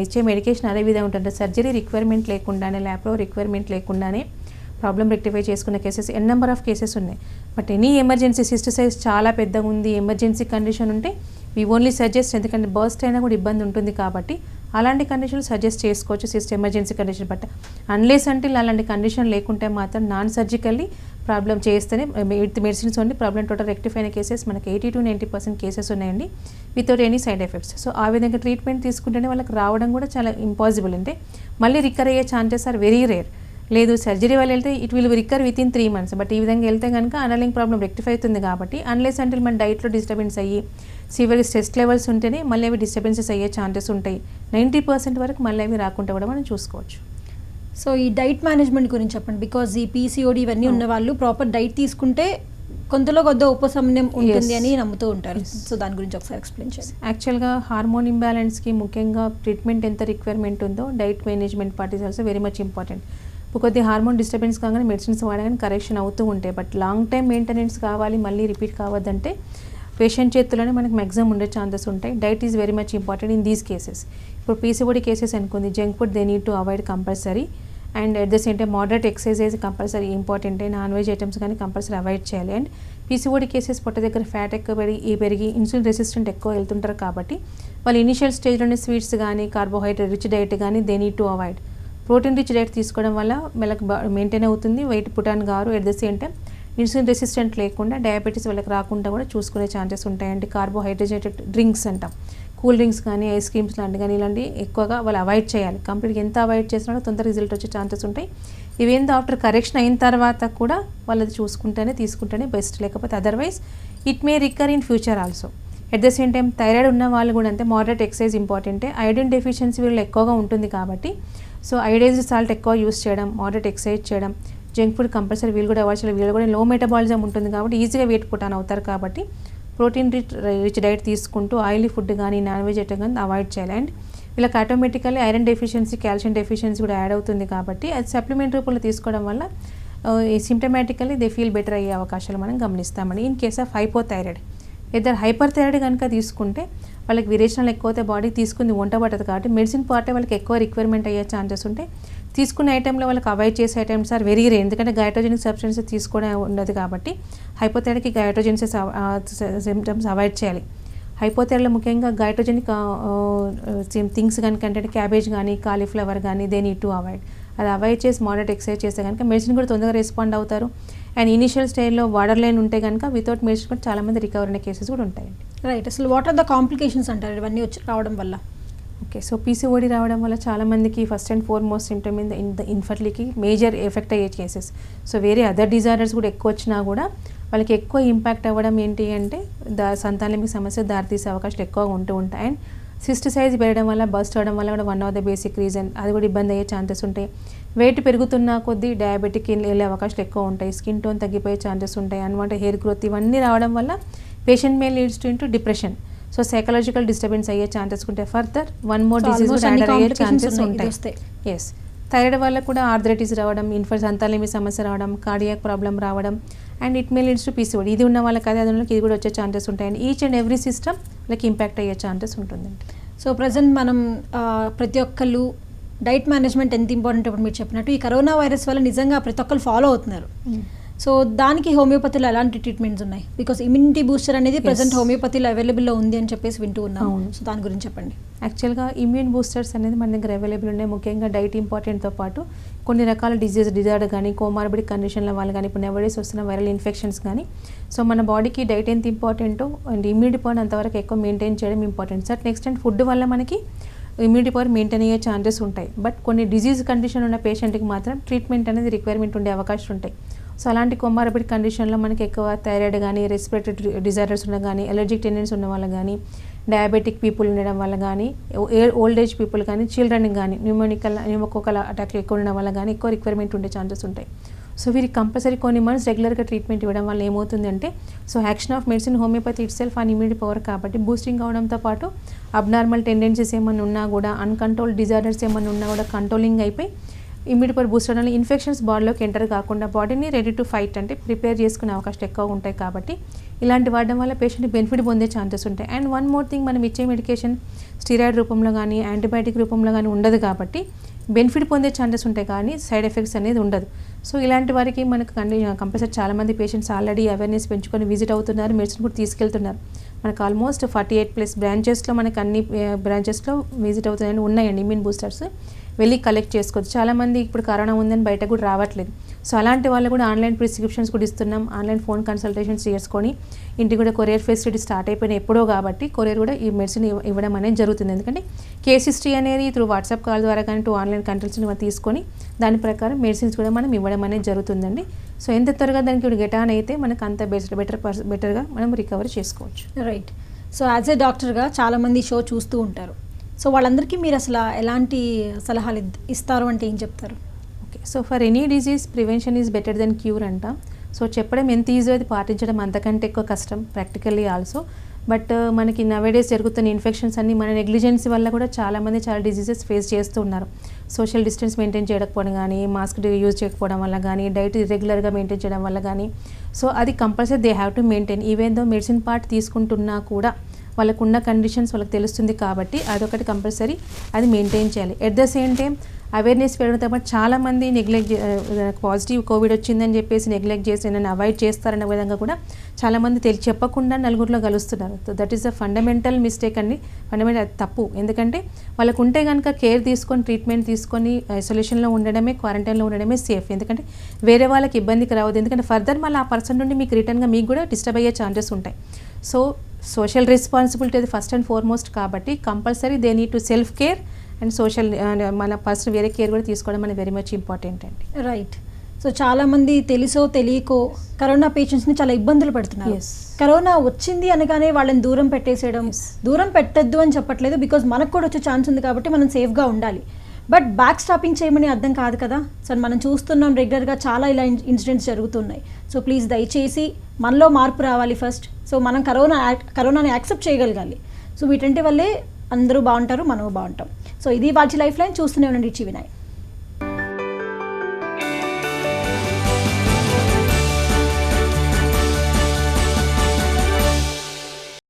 ఇచ్చే మెడికేషన్ అదే విధంగా ఉంటుంది. సర్జరీ రిక్వైర్మెంట్ లేకుండానే లాప్రో రిక్వైర్మెంట్ లేకుండానే ప్రాబ్లం రెక్టిఫై చేసుకునే కేసెస్ నెంబర్ ఆఫ్ కేసెస్ ఉన్నాయి. But any emergency cyst size చాలా పెద్దగా ఉంది, ఎమర్జెన్సీ కండిషన్ ఉంటే వీ ఓన్లీ సజెస్ట్, ఎందుకంటే బర్స్ట్ అయినా కూడా ఇబ్బంది ఉంటుంది కాబట్టి అలాంటి కండిషన్లు సజెస్ట్ చేసుకోవచ్చు cyst emergency condition. But unless అంటే అలాంటి కండిషన్ లేకుంటే మాత్రం నాన్ సర్జికల్లీ ప్రాబ్లం చేస్తేనే with medicines only problem total rectify అయిన కేసెస్ మనకి 80-90% కేసెస్ ఉన్నాయండి without any side effects. So ఆ విధంగా ట్రీట్మెంట్ తీసుకుంటేనే వాళ్ళకి రావడం కూడా చాలా ఇంపాసిబుల్. అంటే మళ్ళీ రికవర్ అయ్యే ఛాన్సెస్ ఆర్ వెరీ రేర్. లేదు సర్జరీ వల్ల వెళ్తే it will recover within 3 months. But ఈ విధంగా వెళ్తే కనుక అండర్లైంగ్ ప్రాబ్లం రెక్టిఫై అవుతుంది కాబట్టి అన్లెస్ అంటే మన డైట్లో డిస్టర్బెన్స్ అయ్యి సివియర్ స్ట్రెస్ లెవెల్స్ ఉంటేనే మళ్ళీ అవి డిస్టర్బెన్సెస్ అయ్యే ఛాన్సెస్ ఉంటాయి. 90% వరకు మళ్ళీ అవి రాకుండా కూడా మనం చూసుకోవచ్చు. సో ఈ డైట్ మేనేజ్మెంట్ గురించి చెప్పండి. బికాజ్ ఈ పీసీఓడి ఇవన్నీ ఉన్న వాళ్ళు ప్రాపర్ డైట్ తీసుకుంటే కొంతలో కొద్ది ఉపశమనం ఉంటుంది అని నమ్ముతూ ఉంటారు. సో దాని గురించి ఒకసారి ఎక్స్ప్లెయిన్ చేయండి. యాక్చువల్గా హార్మోన్ ఇంబ్యాలెన్స్కి ముఖ్యంగా ట్రీట్మెంట్ ఎంత రిక్వైర్మెంట్ ఉందో diet management part is also very much important. కొద్దిగా హార్మోన్ డిస్టర్బెన్స్ కాగానే మెడిసిన్స్ వాడగానే కరెక్షన్ అవుతూ ఉంటాయి. బట్ లాంగ్ టైం మెయింటెనెన్స్ కావాలి, మళ్ళీ రిపీట్ కావద్దంటే పేషెంట్ చేతుల్లోనే మనకి మ్యాక్సిమం ఉండే ఛాన్సెస్ ఉంటాయి. Diet is very much important in these cases. ఇప్పుడు పీసీఓడి కేసెస్ అనుకుంది, junk food they need to avoid compulsory. And at the same time moderate exercise compulsory important. Non veg items కానీ compulsory avoid చేయాలి. And PCOD cases పొట్ట దగ్గర fat ఎక్కువ పెరిగి insulin resistant ఎక్కువ వెళ్తుంటారు కాబట్టి వాళ్ళు ఇనిషియల్ స్టేజ్లోనే స్వీట్స్ కానీ కార్బోహైడ్రేట్ రిచ్ డైట్ కానీ they need to avoid. Protein rich diet తీసుకోవడం వల్ల వాళ్ళకి మెయింటైన్ అవుతుంది, వెయిట్ పుటాన్ గారు. At the same time insulin resistant లేకుండా డయాబెటీస్ వాళ్ళకి రాకుండా కూడా చూసుకునే ఛాన్సెస్ ఉంటాయండి. కార్బోహైడ్రేటెడ్ డ్రింక్స్ అంటాం, కూల్ డ్రింక్స్ కానీ ఐస్ క్రీమ్స్ లాంటివి కానీ ఇలాంటివి ఎక్కువగా వాళ్ళు అవాయిడ్ చేయాలి. కంప్లీట్గా ఎంత అవాయిడ్ చేసినా తొందర రిజల్ట్ వచ్చే ఛాన్సెస్ ఉంటాయి. ఇవేందో ఆఫ్టర్ కరెక్షన్ అయిన తర్వాత కూడా వాళ్ళది తీసుకుంటేనే బెస్ట్. లేకపోతే otherwise it may రికర్ in future also. At the same time thyroid ఉన్న వాళ్ళు కూడా అంతే మోడరేట్ ఎక్సర్సైజ్ ఇంపార్టెంటే. ఐరన్ డెఫిషియన్సీ వీళ్ళు ఎక్కువగా ఉంటుంది కాబట్టి సో ఐడైజ్డ్ సాల్ట్ ఎక్కువ యూస్ చేయడం, మోడరేట్ ఎక్సర్సైజ్ చేయడం, జంక్ ఫుడ్ కంపల్సరీ వీళ్ళు కూడా అవాయిడ్ చేయాలి. వీళ్ళు కూడా లో మెటబాలిజం ఉంటుంది కాబట్టి ఈజీగా వెయిట్ పుట్ ఆన్ అవుతారు కాబట్టి ప్రోటీన్ రిచ్ డైట్ తీసుకుంటూ ఆయిలీ ఫుడ్ కానీ నాన్ వెజ్ ఐటమ్ కానీ అవాయిడ్ చేయాలి. అండ్ వీళ్ళకి automatically iron deficiency, calcium deficiency కూడా యాడ్ అవుతుంది కాబట్టి అది సప్లిమెంట్ రూపంలో తీసుకోవడం వల్ల సిమ్టమాటికల్లీ దే ఫీల్ బెటర్ అయ్యే అవకాశాలు మనం గమనిస్తామండి. ఇన్ కేస్ ఆఫ్ హైపోథైరాయిడ్, ఇద్దరు హైపర్ థైరాయిడ్ కనుక తీసుకుంటే వాళ్ళకి విరేచనాలు ఎక్కువైతే బాడీ తీసుకుంది వంట పట్టదు కాబట్టి మెడిసిన్ పార్టే వాళ్ళకి ఎక్కువ రిక్వైర్మెంట్ అయ్యే ఛాన్సెస్ ఉంటాయి. తీసుకునే ఐటెంలో వాళ్ళకి అవాయిడ్ చేసే ఐటమ్స్ ఆర్ వెరీ రేర్, ఎందుకంటే గైట్రోజెనిక్ సబ్స్టెన్స్ తీసుకోవడం ఉండదు కాబట్టి హైపోథైరాయిడ్కి గైట్రోజెనిక్ సిమ్టమ్స్ అవాయిడ్ చేయాలి. హైపోథైరాయిడ్లో ముఖ్యంగా గైట్రోజెనిక్ థింగ్స్ కనుక అంటే క్యాబేజ్ కానీ కాలీఫ్లవర్ కానీ దే నీడ్ టు అవాయిడ్. అది అవాయిడ్ చేసి మోడరేట్ ఎక్సర్సైజ్ చేస్తే కనుక మెడిసిన్ కూడా తొందరగా రెస్పాండ్ అవుతారు. అండ్ ఇనిషియల్ స్టేజ్లో వాడర్లైన్ ఉంటే కనుక వితౌట్ మెడిసిన్ కూడా చాలామంది రికవర్ అయిన కేసెస్ కూడా ఉంటాయండి. రైట్. అసలు వాట్ ఆర్ ద కాంప్లికేషన్స్ అంటారు ఇవన్నీ వచ్చి రావడం వల్ల? ఓకే, సో పీసీఓడి రావడం వల్ల చాలామందికి first and foremost symptom in the ఇన్ఫర్టిలిటీకి మేజర్ ఎఫెక్ట్ అయ్యే కేసెస్. సో వేరే అదర్ డిజార్డర్స్ కూడా ఎక్కువ వచ్చినా కూడా వాళ్ళకి ఎక్కువ ఇంపాక్ట్ అవ్వడం ఏంటి అంటే సంతానలేమి సమస్య దారితీసే అవకాశాలు ఎక్కువగా ఉంటూ ఉంటాయి. అండ్ సిస్ట్ సైజ్ పెరగడం వల్ల, బస్ట్ అవడం వల్ల కూడా one of the basic reason, అది కూడా ఇబ్బంది అయ్యే ఛాన్సెస్ ఉంటాయి. వెయిట్ పెరుగుతున్న కొద్దీ డయాబెటిక్ వెళ్ళే అవకాశాలు ఎక్కువ ఉంటాయి. స్కిన్ టోన్ తగ్గిపోయే ఛాన్సెస్ ఉంటాయి. అనమాట హెయిర్ గ్రోత్ ఇవన్నీ రావడం వల్ల patient May leads to depression. So psychological disturbance అయ్యే ఛాన్సెస్ ఉంటాయి. ఫర్దర్ వన్ మోర్ డిసీజ్ కూడా యాడ్ అయ్యే ఛాన్సెస్ ఉంటాయి. ఎస్, థైరాయిడ్ వల్ల కూడా ఆర్థరైటిస్ రావడం, సంతానలేమి సమస్య రావడం, కార్డియాక్ ప్రాబ్లం రావడం, and it may leads to PCOD. ఇది ఉన్న వాళ్ళకి అదే వాళ్ళకి ఇది కూడా వచ్చే ఛాన్సెస్ ఉంటాయండి. ఈచ్ అండ్ ఎవ్రీ సిస్టమ్ వాళ్ళకి ఇంపాక్ట్ అయ్యే ఛాన్సెస్ ఉంటుందండి. సో ప్రజెంట్ మనం ప్రతి ఒక్కళ్ళు డైట్ మేనేజ్మెంట్ ఎంత ఇంపార్టెంట్ ఇప్పుడు మీరు చెప్పినట్టు ఈ కరోనా వైరస్ వల్ల నిజంగా ప్రతి ఒక్కరు ఫాలో అవుతున్నారు. సో దానికి హోమియోపతిలో ఎలాంటి ట్రీట్మెంట్స్ ఉన్నాయి? బికాస్ ఇమ్యూనిటీ బూస్టర్ అనేది ప్రజెంట్ హోమియోపతిలో అవైలబుల్లో ఉంది అని చెప్పేసి వింటూ ఉన్నాము. సో దాని గురించి చెప్పండి. యాక్చువల్గా ఇమ్యూన్ బూస్టర్స్ అనేది మన దగ్గర అవైలబుల్ ఉన్నాయి. ముఖ్యంగా డైట్ ఇంపార్టెంట్తో పాటు కొన్ని రకాల డిజార్డర్ కానీ కోమార్బిడ్ కండిషన్ల వాళ్ళు కానీ ఇప్పుడు నెవడేస్ వస్తున్న వైరల్ ఇన్ఫెక్షన్స్ కానీ సో మన బాడీకి డైట్ ఎంత ఇంపార్టెంటో అండ్ ఇమ్యూనిటీ పవర్ అంతవరకు ఎక్కువ మెయింటైన్ చేయడం important. Sir next and food వల్ల మనకి ఇమ్యూనిటీ పవర్ మెయింటైన్ అయ్యే ఛాన్సెస్ ఉంటాయి. బట్ కొన్ని డిజీజ్ కండిషన్ ఉన్న పేషెంట్కి మాత్రం ట్రీట్మెంట్ అనేది రిక్వైర్మెంట్ ఉండే అవకాశం ఉంటాయి. సో అలాంటి కోమార్బిడ్ కండిషన్లో మనకి ఎక్కువ థైరాయిడ్ కానీ, రెస్పిరేటరీ డిజార్డర్స్ ఉన్న కానీ, ఎలర్జిక్ టెండెన్సీ ఉన్న వాళ్ళు కానీ, డయాబెటిక్ పీపుల్ ఉండడం వల్ల కానీ, ఓల్డ్ ఏజ్ పీపుల్ కానీ, చిల్డ్రన్కి కానీ న్యూమోకోకల్ అటాక్లు ఎక్కువ ఉండడం వల్ల కానీ ఎక్కువ రిక్వైర్మెంట్ ఉండే ఛాన్సెస్ ఉంటాయి. సో వీరికి కంపల్సరీ కొన్ని మంత్స్ రెగ్యులర్గా ట్రీట్మెంట్ ఇవ్వడం వల్ల ఏమవుతుందంటే so action of medicine homeopathy it self on immunity power కాబట్టి బూస్టింగ్ అవడంతో పాటు అబ్నార్మల్ టెండెన్సీస్ ఏమైనా ఉన్నా కూడా, అన్కంట్రోల్ డిజార్డర్స్ ఏమైనా ఉన్నా కూడా కంట్రోలింగ్ అయిపోయి ఇమ్యూనిటీ పవర్ బూస్టర్ వల్ల ఇన్ఫెక్షన్స్ బాడీలోకి ఎంటర్ కాకుండా బాడీని రెడీ టు ఫైట్ అంటే ప్రిపేర్ చేసుకునే అవకాశాలు ఎక్కువ ఉంటాయి. కాబట్టి ఇలాంటి వాడడం వల్ల పేషెంట్ బెనిఫిట్ పొందే ఛాన్సెస్ ఉంటాయి. అండ్ వన్ మోర్ థింగ్, మనం ఇచ్చే మెడికేషన్ స్టీరాయిడ్ రూపంలో కానీ యాంటీబయాటిక్ రూపంలో కానీ ఉండదు కాబట్టి బెనిఫిట్ పొందే ఛాన్సెస్ ఉంటాయి కానీ సైడ్ ఎఫెక్ట్స్ అనేది ఉండదు. సో ఇలాంటి వారికి మనకు కంపల్సరీ చాలామంది పేషెంట్స్ ఆల్రెడీ అవేర్నెస్ పెంచుకొని విజిట్ అవుతున్నారు, మెడిసిన్ కూడా తీసుకెళ్తున్నారు. మనకు ఆల్మోస్ట్ 48+ బ్రాంచెస్లో మనకు అన్ని బ్రాంచెస్లో విజిట్ అవుతున్నాయని ఉన్నాయండి ఇమ్యూన్ బూస్టర్స్. వెళ్ళి కలెక్ట్ చేసుకోవచ్చు. చాలామంది ఇప్పుడు కరోనా ఉందని బయట కూడా రావట్లేదు. సో అలాంటి వాళ్ళు కూడా ఆన్లైన్ ప్రిస్క్రిప్షన్స్ కూడా ఇస్తున్నాం. ఆన్లైన్ ఫోన్ కన్సల్టేషన్స్ చేసుకొని ఇంటికి కూడా కొరియర్ ఫెసిలిటీ స్టార్ట్ అయిపోయిన ఎప్పుడో కాబట్టి కొరియర్ కూడా ఈ మెడిసిన్ ఇవ్వడం అనేది జరుగుతుంది. ఎందుకంటే కేస్ హిస్టరీ అనేది త్రూ వాట్సాప్ కాల్ ద్వారా కానీ ఆన్లైన్ కన్సల్టేషన్ తీసుకొని దాని ప్రకారం మెడిసిన్స్ కూడా మనం ఇవ్వడం అనేది జరుగుతుందండి. సో ఎంత త్వరగా దానికి ఇప్పుడు గెటాన్ అయితే మనకు అంత బెటర్గా మనం రికవర్ చేసుకోవచ్చు. రైట్. సో యాజ్ ఏ డాక్టర్గా చాలామంది షో చూస్తూ ఉంటారు. సో వాళ్ళందరికీ మీరు అసలు ఎలాంటి సలహాలు ఇస్తారు అంటే ఏం చెప్తారు? Okay, so for any disease prevention is better than cure అంట. సో చెప్పడం ఎంత ఈజీ, అది పాటించడం అంతకంటే ఎక్కువ కష్టం ప్రాక్టికల్లీ ఆల్సో. బట్ మనకి నవేడేస్ జరుగుతున్న ఇన్ఫెక్షన్స్ అన్నీ మన నెగ్లిజెన్సీ వల్ల కూడా చాలామంది చాలా డిజీజెస్ ఫేస్ చేస్తూ ఉన్నారు. సోషల్ డిస్టెన్స్ మెయింటైన్ చేయకపోవడం కానీ, మాస్క్ యూజ్ చేయకపోవడం వల్ల కానీ, డైట్ ఇర్రెగ్యులర్గా మెయింటైన్ చేయడం వల్ల కానీ. సో అది compulsory they have to maintain. Even though medicine part తీసుకుంటున్నా కూడా వాళ్ళకు ఉన్న కండిషన్స్ వాళ్ళకి తెలుస్తుంది కాబట్టి అదొకటి కంపల్సరీ అది మెయింటైన్ చేయాలి. At the same time awareness పెరగడంతో పాటు చాలామంది పాజిటివ్ కోవిడ్ వచ్చిందని చెప్పేసి నెగ్లెక్ట్ చేసి నన్ను అవాయిడ్ చేస్తారన్న విధంగా కూడా చాలామంది చెప్పకుండా నలుగురిలో కలుస్తున్నారు. That is the fundamental mistake అండి. ఫండమెంటల్ తప్పు. ఎందుకంటే వాళ్ళకు ఉంటే కనుక కేర్ తీసుకొని ట్రీట్మెంట్ తీసుకొని ఐసోలేషన్లో ఉండడమే, క్వారంటైన్లో ఉండడమే సేఫ్. ఎందుకంటే వేరే వాళ్ళకి ఇబ్బందికి రావద్దు. ఎందుకంటే ఫర్దర్ మళ్ళీ ఆ పర్సన్ నుండి మీకు రిటర్న్గా మీకు కూడా డిస్టర్బ్ అయ్యే ఛాన్సెస్ ఉంటాయి. సో సోషల్ రెస్పాన్సిబిలిటీ అది ఫస్ట్ అండ్ ఫార్మోస్ట్ కాబట్టి compulsory they need to self care and social మన పర్సనల్ వేరే కేర్ కూడా తీసుకోవడం అనేది వెరీ మచ్ ఇంపార్టెంట్ అండి. రైట్. సో చాలామంది తెలుసో తెలియకో కరోనా పేషెంట్స్ని చాలా ఇబ్బందులు పెడుతున్నారు. కరోనా వచ్చింది అనగానే వాళ్ళని దూరం పెట్టేసేయడం, దూరం పెట్టద్దు అని చెప్పట్లేదు, బికాజ్ మనకు కూడా వచ్చే ఛాన్స్ ఉంది కాబట్టి మనం సేఫ్గా ఉండాలి. బట్ బ్యాక్ స్టాపింగ్ చేయమని అర్థం కాదు కదా. సో మనం చూస్తున్నాం రెగ్యులర్గా చాలా ఇలా ఇన్సిడెంట్స్ జరుగుతున్నాయి. సో ప్లీజ్ దయచేసి మనలో మార్పు రావాలి ఫస్ట్. సో మనం కరోనాని యాక్సెప్ట్ చేయగలగాలి. సో వీటంటి వల్లే అందరూ బాగుంటారు, మనము బాగుంటాం. సో ఇది వాటి లైఫ్ లైన్. చూస్తూనే ఉండండి టీవీ9.